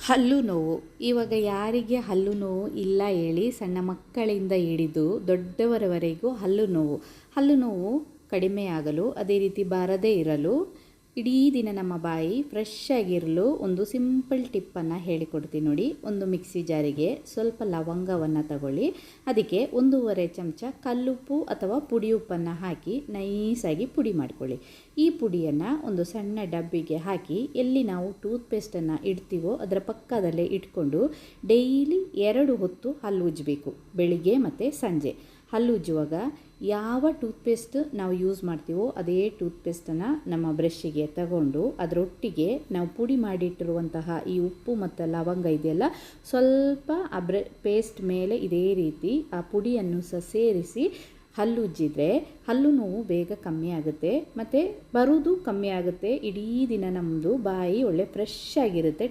ಹಲ್ಲು ನೋವು. ಇವಾಗ ಯಾರಿಗೆ ಹಲ್ಲು ನೋವು ಇಲ್ಲ ಹೇಳಿ, ಸಣ್ಣ ಮಕ್ಕಳಿಂದ ಹಿಡಿದು ದೊಡ್ಡವರವರೆಗೂ ಹಲ್ಲು ನೋವು ಕಡಿಮೆಯಾಗಲು, ಅದೇ ರೀತಿ ಬಾರದೇ ಇರಲು, ಇಡೀ ದಿನ ನಮ್ಮ ಬಾಯಿ ಫ್ರೆಶ್ ಆಗಿರಲು ಒಂದು ಸಿಂಪಲ್ ಟಿಪ್ಪನ್ನು ಹೇಳಿಕೊಡ್ತೀನಿ ನೋಡಿ. ಒಂದು ಮಿಕ್ಸಿ ಜಾರಿಗೆ ಸ್ವಲ್ಪ ಲವಂಗವನ್ನು ತಗೊಳ್ಳಿ, ಅದಕ್ಕೆ 1.5 ಚಮಚ ಕಲ್ಲುಪ್ಪು ಅಥವಾ ಪುಡಿ ಉಪ್ಪನ್ನು ಹಾಕಿ ನೈಸಾಗಿ ಪುಡಿ ಮಾಡ್ಕೊಳ್ಳಿ. ಈ ಪುಡಿಯನ್ನು ಒಂದು ಸಣ್ಣ ಡಬ್ಬಿಗೆ ಹಾಕಿ, ಎಲ್ಲಿ ನಾವು ಟೂತ್ಪೇಸ್ಟನ್ನು ಇಡ್ತೀವೋ ಅದರ ಪಕ್ಕದಲ್ಲೇ ಇಟ್ಕೊಂಡು ಡೈಲಿ 2 ಹೊತ್ತು ಹಲ್ಲು ಉಜ್ಜಬೇಕು, ಬೆಳಿಗ್ಗೆ ಮತ್ತು ಸಂಜೆ. ಹಲ್ಲು ಉಜ್ಜುವಾಗ ಯಾವ ಟೂತ್ಪೇಸ್ಟ್ ನಾವು ಯೂಸ್ ಮಾಡ್ತೀವೋ ಅದೇ ಟೂತ್ಪೇಸ್ಟನ್ನು ನಮ್ಮ ಬ್ರಷ್ಷಿಗೆ ತಗೊಂಡು ಅದರೊಟ್ಟಿಗೆ ನಾವು ಪುಡಿ ಮಾಡಿಟ್ಟಿರುವಂತಹ ಈ ಉಪ್ಪು ಮತ್ತು ಲವಂಗ ಇದೆಯಲ್ಲ, ಸ್ವಲ್ಪ ಆ ಪೇಸ್ಟ್ ಮೇಲೆ ಇದೇ ರೀತಿ ಆ ಪುಡಿಯನ್ನು ಸಹ ಸೇರಿಸಿ ಹಲ್ಲು ಉಜ್ಜಿದ್ರೆ ಹಲ್ಲು ನೋವು ಬೇಗ ಕಮ್ಮಿ ಆಗುತ್ತೆ ಮತ್ತು ಬರೋದು ಕಮ್ಮಿ ಆಗುತ್ತೆ. ಇಡೀ ದಿನ ನಮ್ಮದು ಬಾಯಿ ಒಳ್ಳೆ ಫ್ರೆಶ್ ಆಗಿರುತ್ತೆ.